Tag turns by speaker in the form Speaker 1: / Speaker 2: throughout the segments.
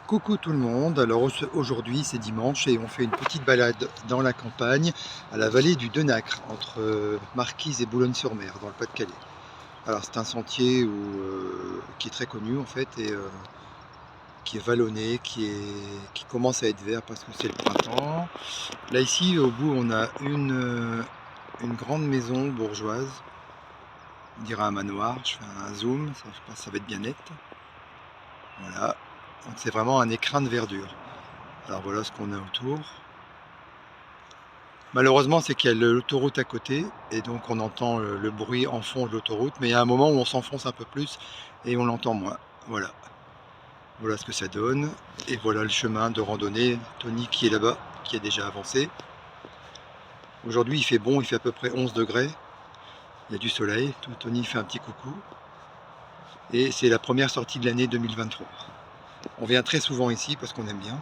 Speaker 1: Coucou tout le monde, alors aujourd'hui c'est dimanche et on fait une petite balade dans la campagne à la vallée du Denacre entre Marquise et Boulogne-sur-Mer dans le Pas-de-Calais. Alors c'est un sentier qui est très connu en fait et qui est vallonné, qui commence à être vert parce que c'est le printemps. Là ici au bout on a une grande maison bourgeoise, on dirait un manoir, je fais un zoom, ça, je pense que ça va être bien net. Voilà, donc c'est vraiment un écrin de verdure. Alors voilà ce qu'on a autour. Malheureusement, c'est qu'il y a l'autoroute à côté et donc on entend le bruit en fond de l'autoroute, mais il y a un moment où on s'enfonce un peu plus et on l'entend moins. Voilà, voilà ce que ça donne. Et voilà le chemin de randonnée. Tony qui est là-bas, qui a déjà avancé. Aujourd'hui, il fait bon, il fait à peu près 11 degrés. Il y a du soleil. Tony fait un petit coucou. Et c'est la première sortie de l'année 2023. On vient très souvent ici parce qu'on aime bien.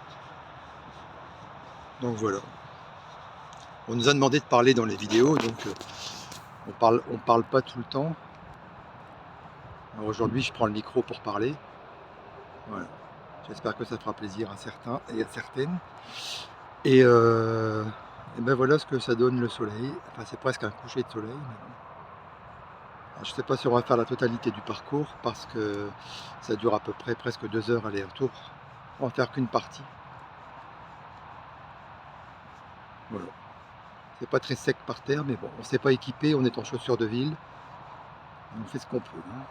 Speaker 1: Donc voilà. On nous a demandé de parler dans les vidéos, donc on parle pas tout le temps. Alors aujourd'hui, je prends le micro pour parler. Voilà. J'espère que ça fera plaisir à certains et à certaines. Et ben voilà ce que ça donne le soleil. Enfin, c'est presque un coucher de soleil. Mais bon. Alors, je ne sais pas si on va faire la totalité du parcours parce que ça dure à peu près presque 2 heures aller-retour. On va faire qu'une partie. Voilà. C'est pas très sec par terre, mais bon, on ne s'est pas équipé, on est en chaussures de ville. On fait ce qu'on peut, hein.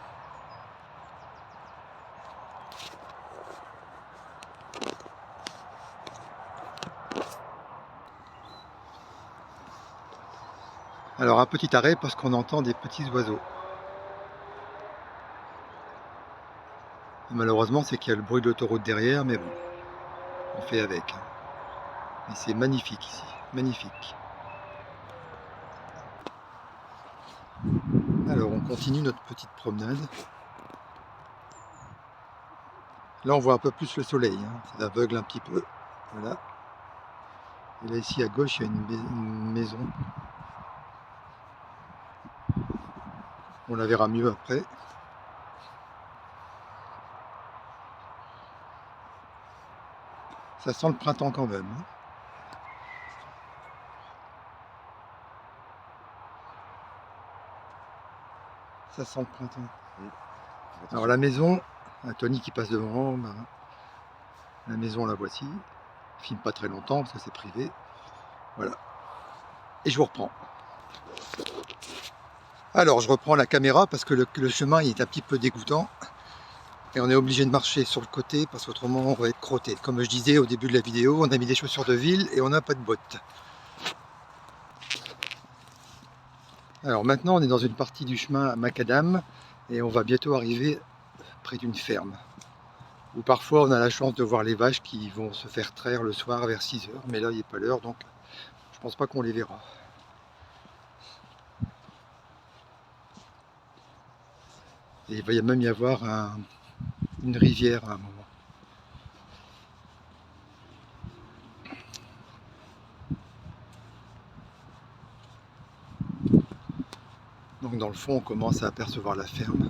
Speaker 1: Alors un petit arrêt parce qu'on entend des petits oiseaux. Et malheureusement, c'est qu'il y a le bruit de l'autoroute derrière, mais bon, on fait avec, hein. Et c'est magnifique ici, magnifique. Alors on continue notre petite promenade. Là on voit un peu plus le soleil, hein. Ça aveugle un petit peu. Voilà. Et là ici à gauche il y a une maison. On la verra mieux après. Ça sent le printemps quand même, hein. Ça sent le printemps. Alors la maison, Tony qui passe devant, ben, la maison la voici. Je filme pas très longtemps parce que c'est privé. Voilà. Et je vous reprends. Alors je reprends la caméra parce que le chemin il est un petit peu dégoûtant. Et on est obligé de marcher sur le côté parce qu'autrement on va être crotté. Comme je disais au début de la vidéo, on a mis des chaussures de ville et on n'a pas de bottes. Alors maintenant on est dans une partie du chemin à Macadam et on va bientôt arriver près d'une ferme. Où parfois on a la chance de voir les vaches qui vont se faire traire le soir vers 6 heures, mais là il n'est pas l'heure donc je pense pas qu'on les verra. Et il va même y avoir une rivière à un moment. Donc dans le fond on commence à apercevoir la ferme.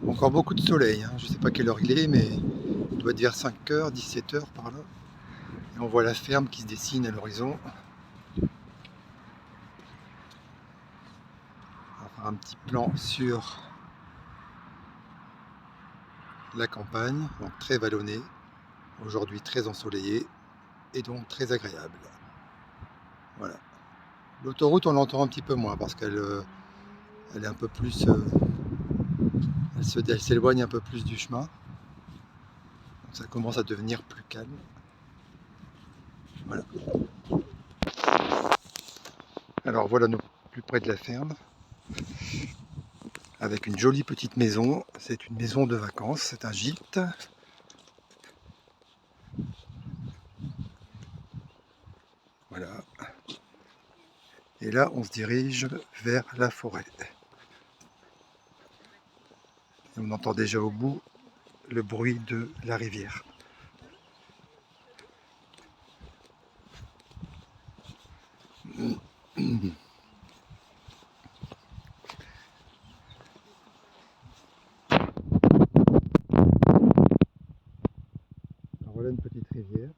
Speaker 1: Encore beaucoup de soleil, hein. Je ne sais pas quelle heure il est, mais il doit être vers 5 heures, 17 heures par là. Et on voit la ferme qui se dessine à l'horizon. On va faire un petit plan sur la campagne, donc très vallonnée, aujourd'hui très ensoleillée et donc très agréable. Voilà. L'autoroute on l'entend un petit peu moins parce qu'elle elle est un peu plus, elle s'éloigne un peu plus du chemin. Donc ça commence à devenir plus calme. Voilà. Alors voilà nous plus près de la ferme, avec une jolie petite maison. C'est une maison de vacances, c'est un gîte. Voilà. Et là on se dirige vers la forêt. Et on entend déjà au bout le bruit de la rivière. Alors voilà une petite rivière.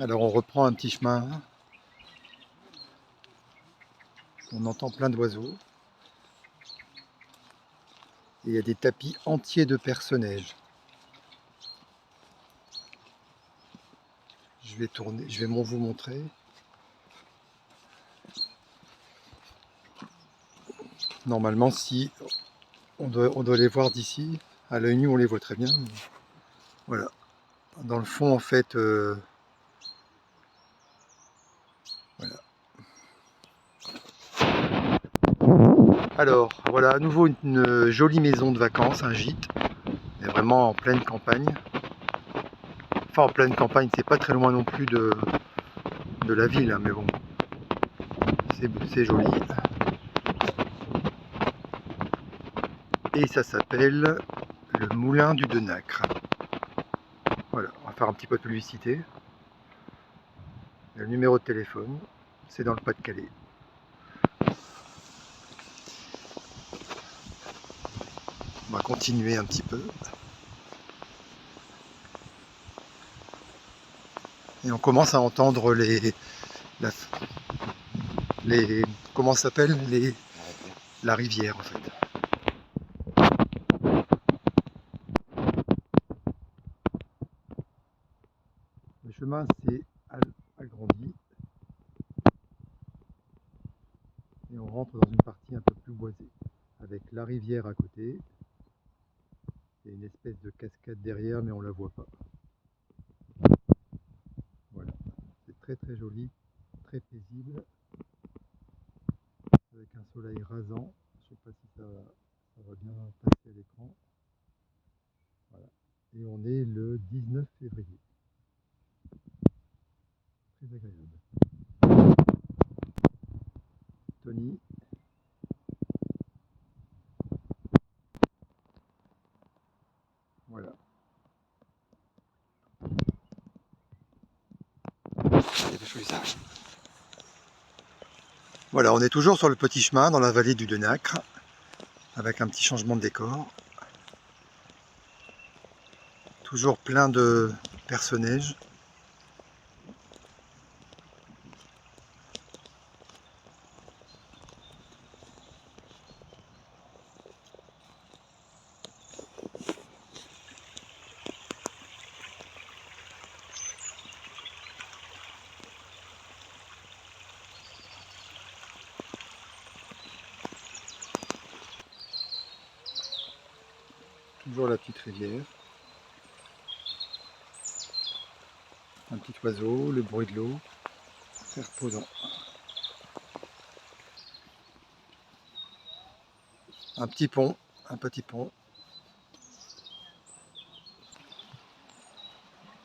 Speaker 1: Alors on reprend un petit chemin. On entend plein d'oiseaux. Et il y a des tapis entiers de perce-neige. Je vais tourner, je vais vous montrer. Normalement, si on doit les voir d'ici, à l'œil nu on les voit très bien. Mais voilà. Dans le fond, en fait, voilà. Alors, voilà, à nouveau une jolie maison de vacances, un gîte, mais vraiment en pleine campagne. Enfin, en pleine campagne, c'est pas très loin non plus de la ville, hein, mais bon, c'est joli. Et ça s'appelle le Moulin du Denacre. Voilà, on va faire un petit peu de publicité. Le numéro de téléphone, c'est dans le Pas-de-Calais. On va continuer un petit peu. Et on commence à entendre comment ça s'appelle la rivière en fait. Le chemin s'est agrandi et on rentre dans une partie un peu plus boisée avec la rivière à côté et une espèce de cascade derrière, mais on la voit pas. Voilà, c'est très très joli, très paisible avec un soleil rasant. Je sais pas si ça va bien passer à l'écran. Voilà. Et on est le 19 février. Très agréable. Tony. Voilà. Il y a des choses à... Voilà, on est toujours sur le petit chemin dans la vallée du Denacre, avec un petit changement de décor. Toujours plein de perce-neige. Toujours la petite rivière. Un petit oiseau, le bruit de l'eau. Très reposant. Un petit pont, un petit pont.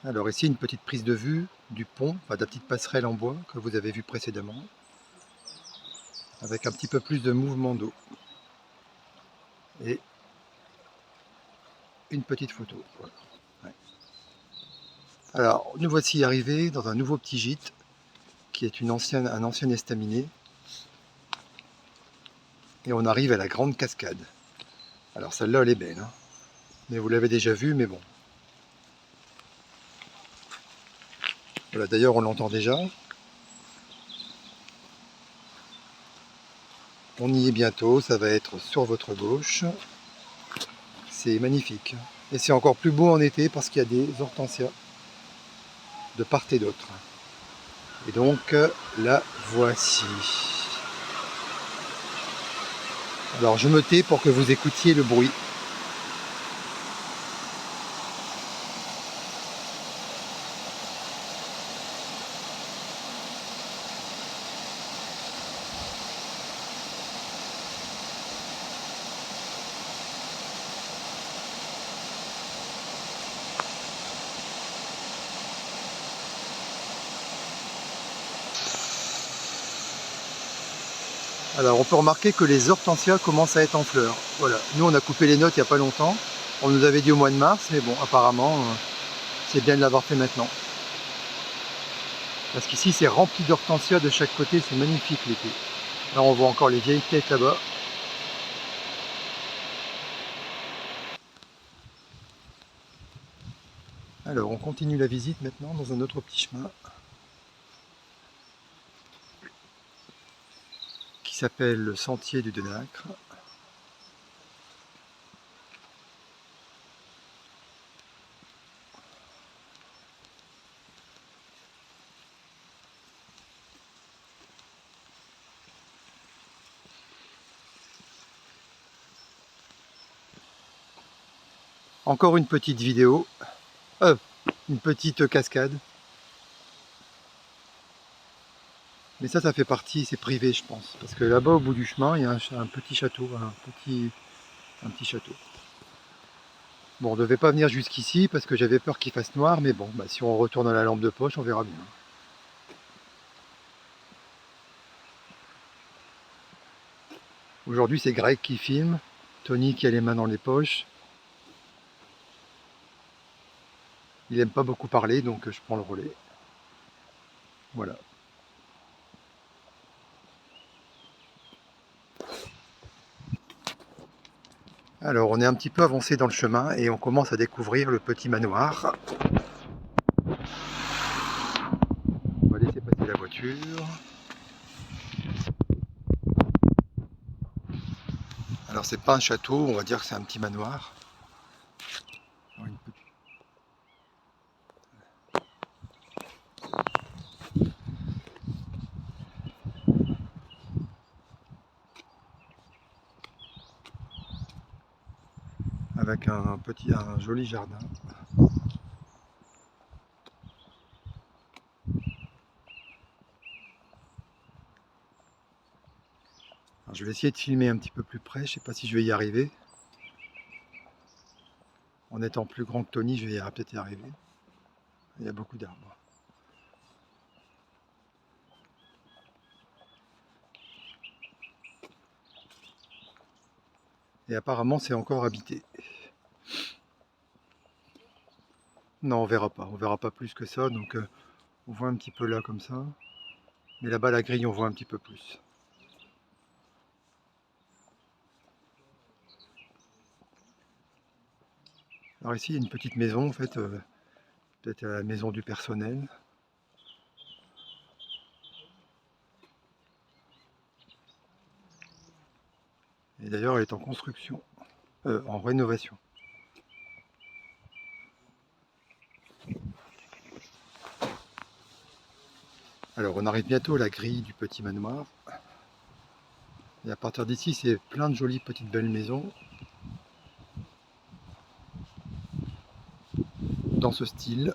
Speaker 1: Alors ici une petite prise de vue du pont, enfin de la petite passerelle en bois que vous avez vu précédemment, avec un petit peu plus de mouvement d'eau. Et une petite photo. Voilà. Ouais. Alors nous voici arrivés dans un nouveau petit gîte qui est un ancien estaminet. Et on arrive à la grande cascade. Alors celle-là elle est belle, hein, mais vous l'avez déjà vue, mais bon. Voilà, d'ailleurs on l'entend déjà. On y est bientôt, ça va être sur votre gauche. C'est magnifique. Et c'est encore plus beau en été parce qu'il y a des hortensias de part et d'autre. Et donc la voici. Alors je me tais pour que vous écoutiez le bruit. Alors on peut remarquer que les hortensias commencent à être en fleurs. Voilà. Nous on a coupé les notes il n'y a pas longtemps. On nous avait dit au mois de mars, mais bon apparemment c'est bien de l'avoir fait maintenant. Parce qu'ici c'est rempli d'hortensias de chaque côté, c'est magnifique l'été. Là on voit encore les vieilles têtes là-bas. Alors on continue la visite maintenant dans un autre petit chemin qui s'appelle le sentier du Denacre. Encore une petite vidéo, une petite cascade. Mais ça fait partie, c'est privé je pense. Parce que là-bas au bout du chemin, il y a un petit château, un petit château. Bon, on ne devait pas venir jusqu'ici parce que j'avais peur qu'il fasse noir, mais bon, bah, si on retourne à la lampe de poche, on verra bien. Aujourd'hui c'est Greg qui filme, Tony qui a les mains dans les poches. Il aime pas beaucoup parler, donc je prends le relais. Voilà. Alors on est un petit peu avancé dans le chemin et on commence à découvrir le petit manoir. On va laisser passer la voiture. Alors c'est pas un château, on va dire que c'est un petit manoir. Avec un joli jardin. Alors, je vais essayer de filmer un petit peu plus près, je sais pas si je vais y arriver. En étant plus grand que Tony, je vais peut-être y arriver. Il y a beaucoup d'arbres. Et apparemment c'est encore habité. Non, on verra pas plus que ça, donc on voit un petit peu là comme ça. Mais là-bas la grille on voit un petit peu plus. Alors ici il y a une petite maison en fait, peut-être la maison du personnel. Et d'ailleurs elle est en construction, en rénovation. Alors on arrive bientôt à la grille du petit manoir. Et à partir d'ici c'est plein de jolies petites belles maisons. Dans ce style.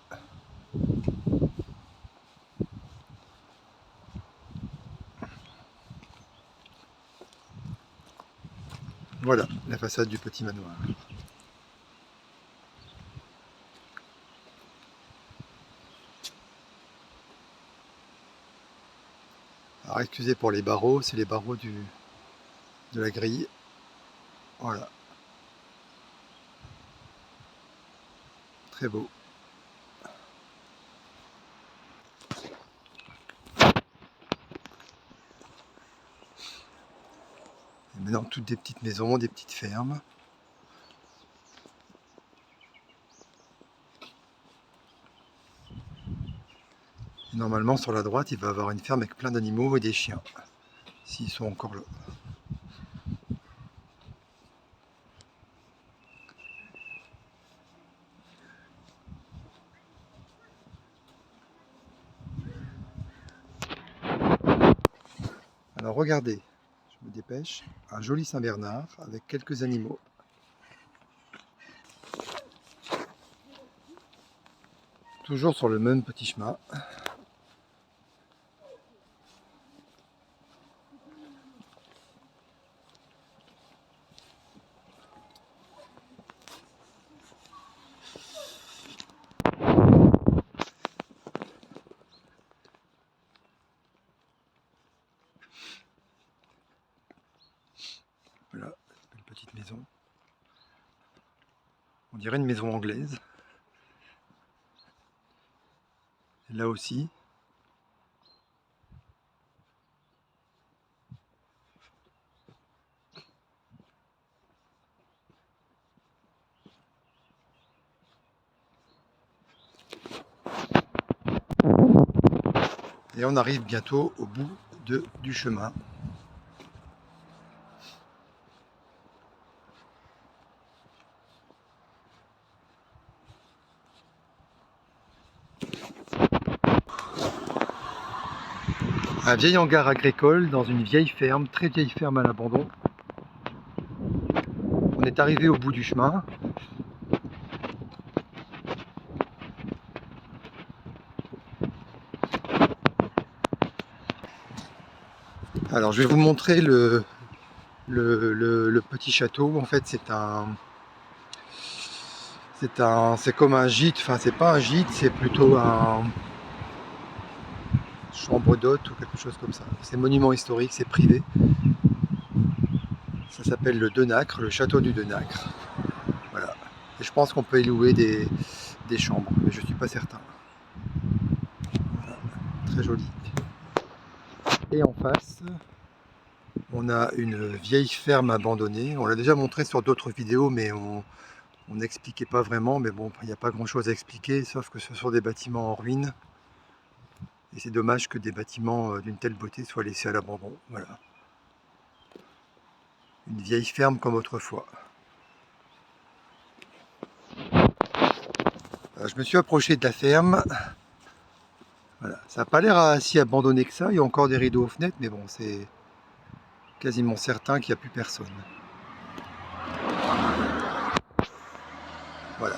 Speaker 1: Voilà la façade du petit manoir. Alors excusez pour les barreaux, c'est les barreaux de la grille. Voilà. Très beau. Et maintenant toutes des petites maisons, des petites fermes. Et normalement sur la droite il va y avoir une ferme avec plein d'animaux et des chiens. S'ils sont encore là. Alors regardez, je me dépêche, un joli Saint-Bernard avec quelques animaux. Toujours sur le même petit chemin. Voilà, une petite maison. On dirait une maison anglaise. Et là aussi. Et on arrive bientôt au bout du chemin. Un vieil hangar agricole dans une vieille ferme, très vieille ferme à l'abandon. On est arrivé au bout du chemin. Alors je vais vous montrer le petit château. En fait c'est comme un gîte, enfin c'est pas un gîte, c'est plutôt un chambre d'hôte ou quelque chose comme ça. C'est monument historique, c'est privé. Ça s'appelle le Denacre, le château du Denacre. Voilà. Et je pense qu'on peut y louer des chambres, mais je suis pas certain. Voilà. Très joli. Et en face, on a une vieille ferme abandonnée. On l'a déjà montré sur d'autres vidéos, mais on n'expliquait pas vraiment. Mais bon, il n'y a pas grand chose à expliquer, sauf que ce sont des bâtiments en ruine. Et c'est dommage que des bâtiments d'une telle beauté soient laissés à l'abandon. Voilà. Une vieille ferme comme autrefois. Je me suis approché de la ferme. Voilà. Ça n'a pas l'air si abandonné que ça. Il y a encore des rideaux aux fenêtres, mais bon, c'est quasiment certain qu'il n'y a plus personne. Voilà.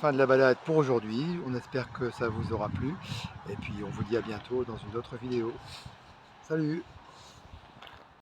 Speaker 1: Fin de la balade pour aujourd'hui. On espère que ça vous aura plu. Et puis on vous dit à bientôt dans une autre vidéo. Salut!